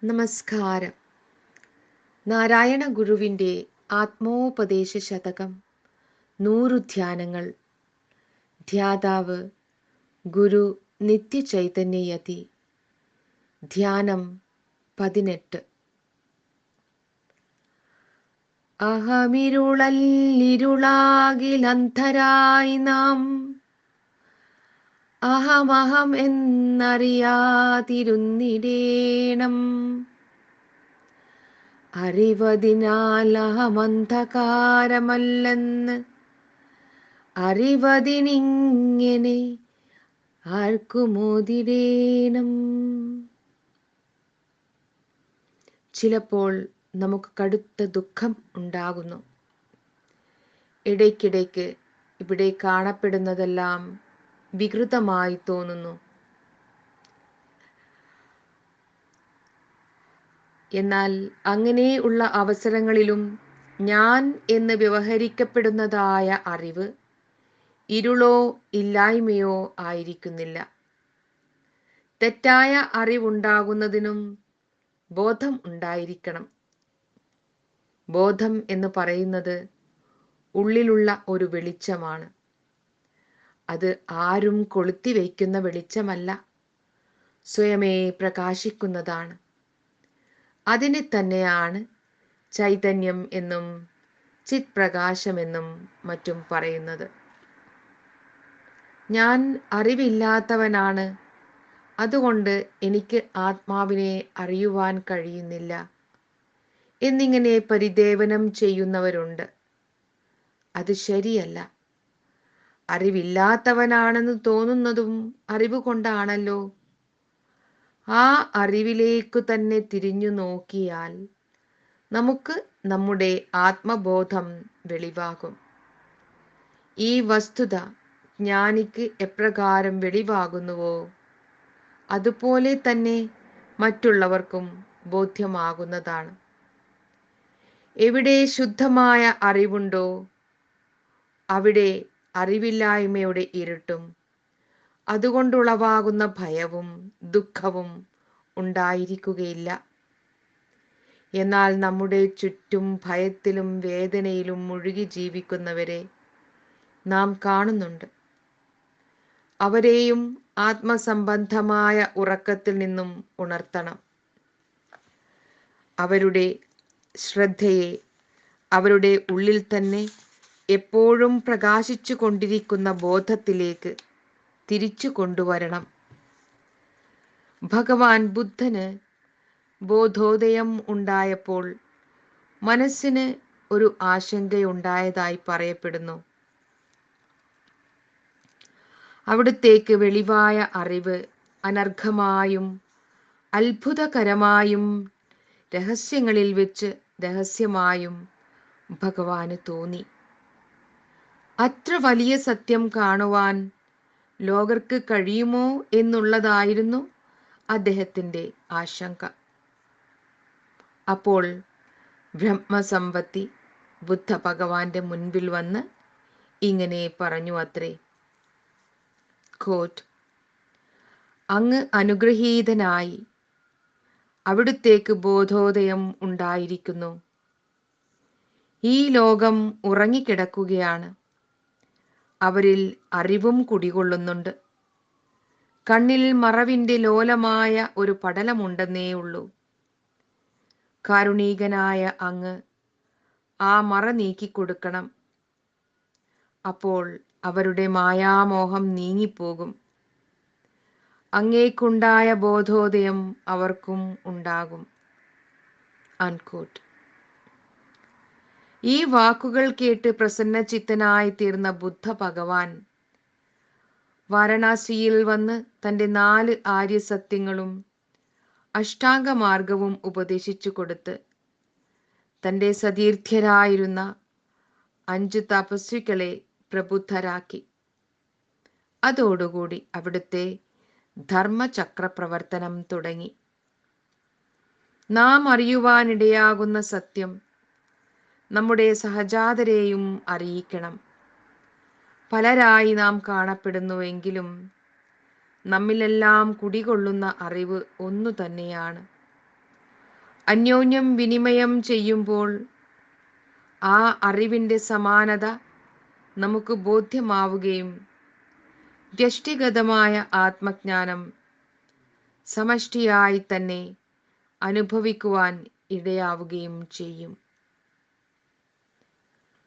നമസ്കാരം. നാരായണ ഗുരുവിൻ്റെ ആത്മോപദേശ ശതകം 100 ധ്യാനങ്ങൾ. ധ്യാതാവ് ഗുരു നിത്യചൈതന്യയതി. ധ്യാനം 18. അഹമിരുളല്ലിരുളാകിലന്ധരായി നാം അഹമഹം എന്നറിയാതിരുന്നിടേണം. അറിവതിനാൽ അഹമന്ധകാരമല്ലെന്ന് അറിവതിനിങ്ങനെ ആർക്കുമോതിടേണം. ചിലപ്പോൾ നമുക്ക് കടുത്ത ദുഃഖം ഉണ്ടാകുന്നു. ഇടയ്ക്കിടയ്ക്ക് ഇവിടെ കാണപ്പെടുന്നതെല്ലാം വികൃതമായി തോന്നുന്നു. എന്നാൽ അങ്ങനെയുള്ള അവസരങ്ങളിലും ഞാൻ എന്ന് വ്യവഹരിക്കപ്പെടുന്നതായ അറിവ് ഇരുളോ ഇല്ലായ്മയോ ആയിരിക്കുന്നില്ല. തെറ്റായ അറിവുണ്ടാകുന്നതിനും ബോധം ഉണ്ടായിരിക്കണം. ബോധം എന്ന് പറയുന്നത് ഉള്ളിലുള്ള ഒരു വെളിച്ചമാണ്. അത് ആരും കൊളുത്തി വയ്ക്കുന്ന വെളിച്ചമല്ല, സ്വയമേ പ്രകാശിക്കുന്നതാണ്. അതിനെ തന്നെയാണ് ചൈതന്യം എന്നും ചിത് പ്രകാശമെന്നും മറ്റും പറയുന്നത്. ഞാൻ അറിവില്ലാത്തവനാണ്, അതുകൊണ്ട് എനിക്ക് ആത്മാവിനെ അറിയുവാൻ കഴിയുന്നില്ല എന്നിങ്ങനെ പരിദേവനം ചെയ്യുന്നവരുണ്ട്. അത് ശരിയല്ല. അറിവില്ലാത്തവനാണെന്ന് തോന്നുന്നതും അറിവ് കൊണ്ടാണല്ലോ. ആ അറിവിലേക്കു തന്നെ തിരിഞ്ഞു നോക്കിയാൽ നമുക്ക് നമ്മുടെ ആത്മബോധം വെളിവാകും. ഈ വസ്തുത ജ്ഞാനിക്ക് എപ്രകാരം വെളിവാകുന്നുവോ അതുപോലെ തന്നെ മറ്റുള്ളവർക്കും ബോധ്യമാകുന്നതാണ്. എവിടെ ശുദ്ധമായ അറിവുണ്ടോ അവിടെ അറിവില്ലായ്മയുടെ ഇരുട്ടും അതുകൊണ്ടുളവാകുന്ന ഭയവും ദുഃഖവും ഉണ്ടായിരിക്കുകയില്ല. എന്നാൽ നമ്മുടെ ചുറ്റും ഭയത്തിലും വേദനയിലും മുഴുകി ജീവിക്കുന്നവരെ നാം കാണുന്നുണ്ട്. അവരെയും ആത്മസംബന്ധമായ ഉറക്കത്തിൽ നിന്നും ഉണർത്തണം. അവരുടെ ശ്രദ്ധയെ അവരുടെ ഉള്ളിൽ തന്നെ എപ്പോഴും പ്രകാശിച്ചു കൊണ്ടിരിക്കുന്ന ബോധത്തിലേക്ക് തിരിച്ചു കൊണ്ടുവരണം. ഭഗവാൻ ബുദ്ധന് ബോധോദയം ഉണ്ടായപ്പോൾ മനസ്സിന് ഒരു ആശങ്കയുണ്ടായതായി പറയപ്പെടുന്നു. അവിടുത്തേക്ക് വെളിവായ അറിവ് അനർഘമായും അത്ഭുതകരമായും രഹസ്യങ്ങളിൽ വെച്ച് രഹസ്യമായും ഭഗവാന് തോന്നി. അത്ര വലിയ സത്യം കാണുവാൻ ലോകർക്ക് കഴിയുമോ എന്നുള്ളതായിരുന്നു അദ്ദേഹത്തിൻ്റെ ആശങ്ക. അപ്പോൾ ബ്രഹ്മസമ്പത്തി ബുദ്ധ ഭഗവാന്റെ മുൻപിൽ വന്ന് ഇങ്ങനെ പറഞ്ഞു അത്രേ. കോട്ട്: അങ്ങ് അനുഗ്രഹീതനായി, അവിടുത്തേക്ക് ബോധോദയം ഉണ്ടായിരിക്കുന്നു. ഈ ലോകം ഉറങ്ങിക്കിടക്കുകയാണ്. അവരിൽ അറിവും കുടികൊള്ളുന്നുണ്ട്. കണ്ണിൽ മറവിൻ്റെ ലോലമായ ഒരു പടലമുണ്ടെന്നേ ഉള്ളൂ. കാരുണീകനായ അങ്ങ് ആ മറ നീക്കിക്കൊടുക്കണം. അപ്പോൾ അവരുടെ മായാമോഹം നീങ്ങിപ്പോകും. അങ്ങേക്കുണ്ടായ ബോധോദയം അവർക്കും ഉണ്ടാകും. അൺകോട്ട്. ഈ വാക്കുകൾ കേട്ട് പ്രസന്നചിത്തനായി തീർന്ന ബുദ്ധ ഭഗവാൻ വാരണാസിയിൽ വന്ന് തൻ്റെ 4 ആര്യസത്യങ്ങളും അഷ്ടാംഗമാർഗവും ഉപദേശിച്ചു കൊടുത്ത് തൻ്റെ സതീർത്ഥ്യരായിരുന്ന 5 തപസ്വികളെ പ്രബുദ്ധരാക്കി. അതോടുകൂടി അവിടുത്തെ ധർമ്മചക്രപ്രവർത്തനം തുടങ്ങി. നാം അറിയുവാനിടയാകുന്ന സത്യം നമ്മുടെ സഹജാതരെയും അറിയിക്കണം. പലരായി നാം കാണപ്പെടുന്നുവെങ്കിലും നമ്മിലെല്ലാം കുടികൊള്ളുന്ന അറിവ് ഒന്നു തന്നെയാണ്. അന്യോന്യം വിനിമയം ചെയ്യുമ്പോൾ ആ അറിവിൻ്റെ സമാനത നമുക്ക് ബോധ്യമാവുകയും വ്യഷ്ടിഗതമായ ആത്മജ്ഞാനം സമഷ്ടിയായി തന്നെ അനുഭവിക്കുവാൻ ഇടയാവുകയും ചെയ്യും.